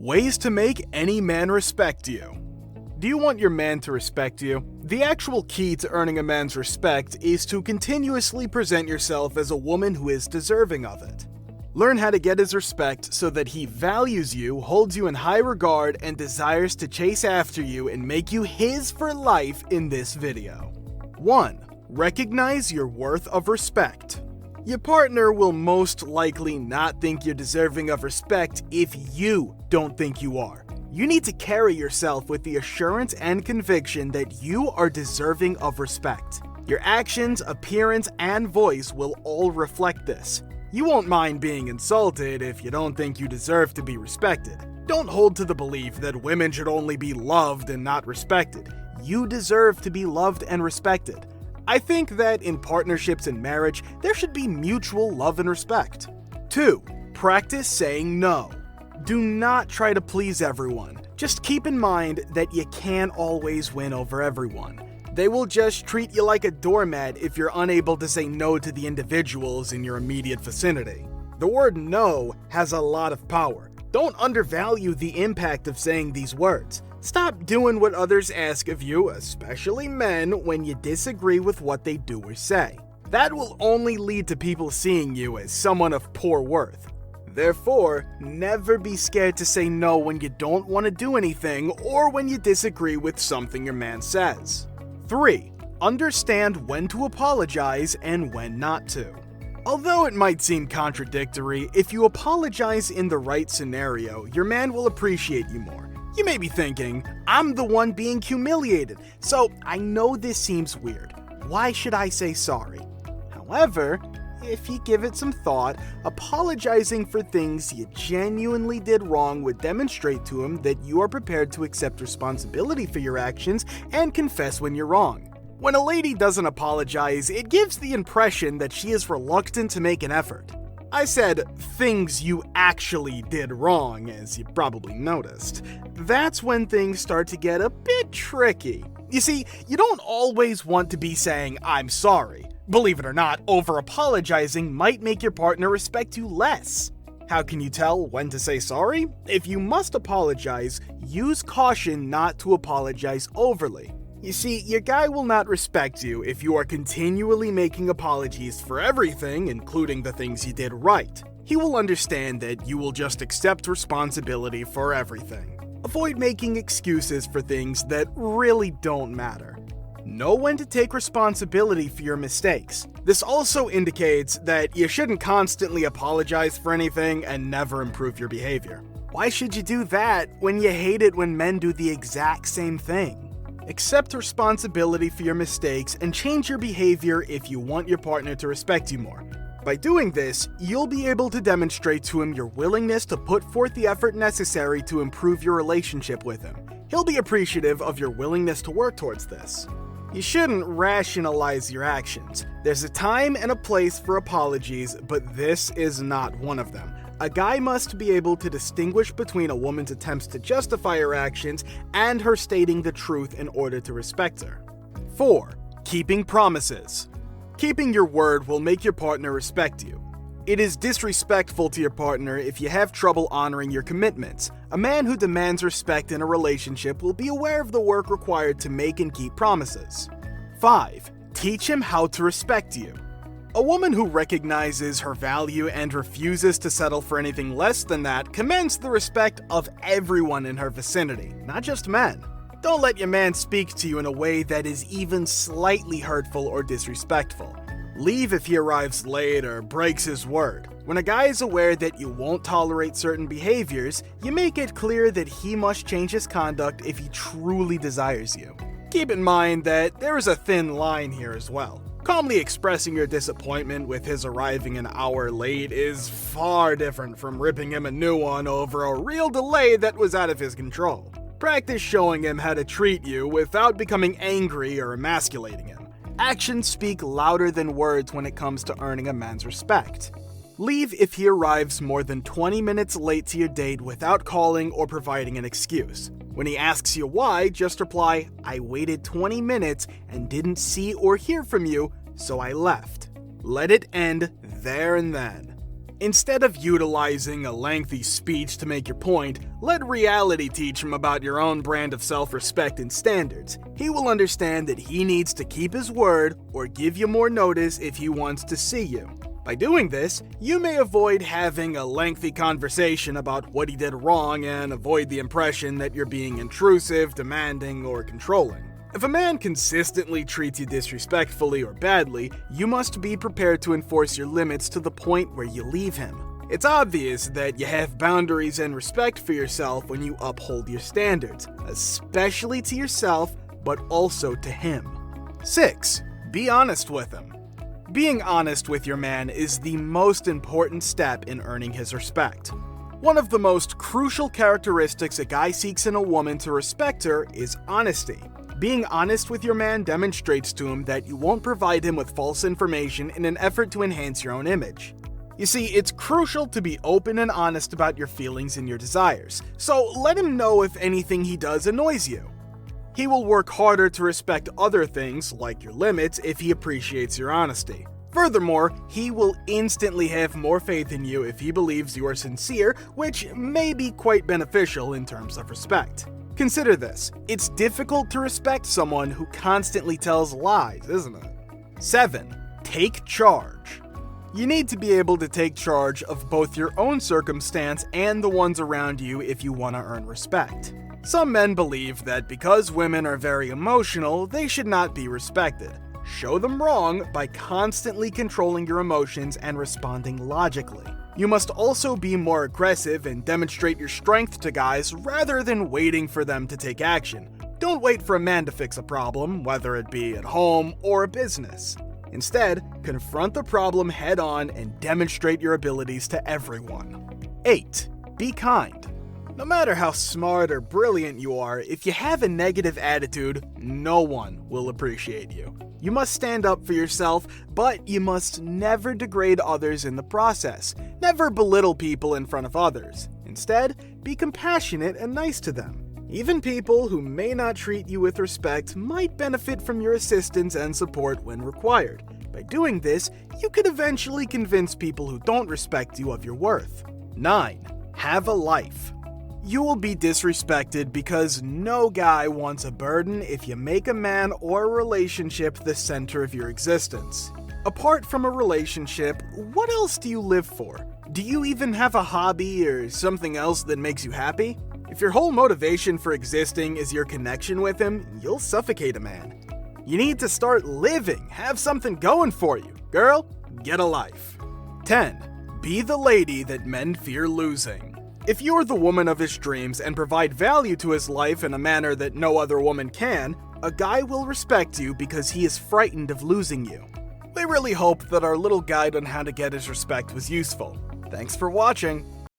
Ways to make any man respect you. Do you want your man to respect you? The actual key to earning a man's respect is to continuously present yourself as a woman who is deserving of it. Learn how to get his respect so that he values you, holds you in high regard, and desires to chase after you and make you his for life in this video. 1. Recognize your worth of respect. Your partner will most likely not think you're deserving of respect if you don't think you are. You need to carry yourself with the assurance and conviction that you are deserving of respect. Your actions, appearance, and voice will all reflect this. You won't mind being insulted if you don't think you deserve to be respected. Don't hold to the belief that women should only be loved and not respected. You deserve to be loved and respected. I think that in partnerships and marriage, there should be mutual love and respect. 2. Practice saying no. Do not try to please everyone. Just keep in mind that you can't always win over everyone. They will just treat you like a doormat if you're unable to say no to the individuals in your immediate vicinity. The word no has a lot of power. Don't undervalue the impact of saying these words. Stop doing what others ask of you, especially men, when you disagree with what they do or say. That will only lead to people seeing you as someone of poor worth. Therefore, never be scared to say no when you don't want to do anything or when you disagree with something your man says. 3. Understand when to apologize and when not to. Although it might seem contradictory, if you apologize in the right scenario, your man will appreciate you more. You may be thinking, I'm the one being humiliated, so I know this seems weird. Why should I say sorry? However, if you give it some thought, apologizing for things you genuinely did wrong would demonstrate to him that you are prepared to accept responsibility for your actions and confess when you're wrong. When a lady doesn't apologize, it gives the impression that she is reluctant to make an effort. I said things you actually did wrong, as you probably noticed. That's when things start to get a bit tricky. You see, you don't always want to be saying, I'm sorry. Believe it or not, over-apologizing might make your partner respect you less. How can you tell when to say sorry? If you must apologize, use caution not to apologize overly. You see, your guy will not respect you if you are continually making apologies for everything, including the things you did right. He will understand that you will just accept responsibility for everything. Avoid making excuses for things that really don't matter. Know when to take responsibility for your mistakes. This also indicates that you shouldn't constantly apologize for anything and never improve your behavior. Why should you do that when you hate it when men do the exact same thing? Accept responsibility for your mistakes and change your behavior if you want your partner to respect you more. By doing this, you'll be able to demonstrate to him your willingness to put forth the effort necessary to improve your relationship with him. He'll be appreciative of your willingness to work towards this. You shouldn't rationalize your actions. There's a time and a place for apologies, but this is not one of them. A guy must be able to distinguish between a woman's attempts to justify her actions and her stating the truth in order to respect her. 4. Keeping promises. Keeping your word will make your partner respect you. It is disrespectful to your partner if you have trouble honoring your commitments. A man who demands respect in a relationship will be aware of the work required to make and keep promises. 5. Teach him how to respect you. A woman who recognizes her value and refuses to settle for anything less than that commands the respect of everyone in her vicinity, not just men. Don't let your man speak to you in a way that is even slightly hurtful or disrespectful. Leave if he arrives late or breaks his word. When a guy is aware that you won't tolerate certain behaviors, you make it clear that he must change his conduct if he truly desires you. Keep in mind that there is a thin line here as well. Calmly expressing your disappointment with his arriving an hour late is far different from ripping him a new one over a real delay that was out of his control. Practice showing him how to treat you without becoming angry or emasculating him. Actions speak louder than words when it comes to earning a man's respect. Leave if he arrives more than 20 minutes late to your date without calling or providing an excuse. When he asks you why, just reply, I waited 20 minutes and didn't see or hear from you, so I left. Let it end there and then. Instead of utilizing a lengthy speech to make your point, let reality teach him about your own brand of self-respect and standards. He will understand that he needs to keep his word or give you more notice if he wants to see you. By doing this, you may avoid having a lengthy conversation about what he did wrong and avoid the impression that you're being intrusive, demanding, or controlling. If a man consistently treats you disrespectfully or badly, you must be prepared to enforce your limits to the point where you leave him. It's obvious that you have boundaries and respect for yourself when you uphold your standards, especially to yourself, but also to him. 6. Be honest with him. Being honest with your man is the most important step in earning his respect. One of the most crucial characteristics a guy seeks in a woman to respect her is honesty. Being honest with your man demonstrates to him that you won't provide him with false information in an effort to enhance your own image. You see, it's crucial to be open and honest about your feelings and your desires, so let him know if anything he does annoys you. He will work harder to respect other things, like your limits, if he appreciates your honesty. Furthermore, he will instantly have more faith in you if he believes you are sincere, which may be quite beneficial in terms of respect. Consider this: it's difficult to respect someone who constantly tells lies, isn't it? 7. Take charge. You need to be able to take charge of both your own circumstance and the ones around you if you want to earn respect. Some men believe that because women are very emotional, they should not be respected. Show them wrong by constantly controlling your emotions and responding logically. You must also be more aggressive and demonstrate your strength to guys rather than waiting for them to take action. Don't wait for a man to fix a problem, whether it be at home or a business. Instead, confront the problem head on and demonstrate your abilities to everyone. 8. Be kind. No matter how smart or brilliant you are, if you have a negative attitude, no one will appreciate you. You must stand up for yourself, but you must never degrade others in the process. Never belittle people in front of others. Instead, be compassionate and nice to them. Even people who may not treat you with respect might benefit from your assistance and support when required. By doing this, you could eventually convince people who don't respect you of your worth. 9. Have a life. You will be disrespected because no guy wants a burden if you make a man or a relationship the center of your existence. Apart from a relationship, what else do you live for? Do you even have a hobby or something else that makes you happy? If your whole motivation for existing is your connection with him, you'll suffocate a man. You need to start living, have something going for you. Girl, get a life. 10. Be the lady that men fear losing. If you're the woman of his dreams and provide value to his life in a manner that no other woman can, a guy will respect you because he is frightened of losing you. We really hope that our little guide on how to get his respect was useful. Thanks for watching.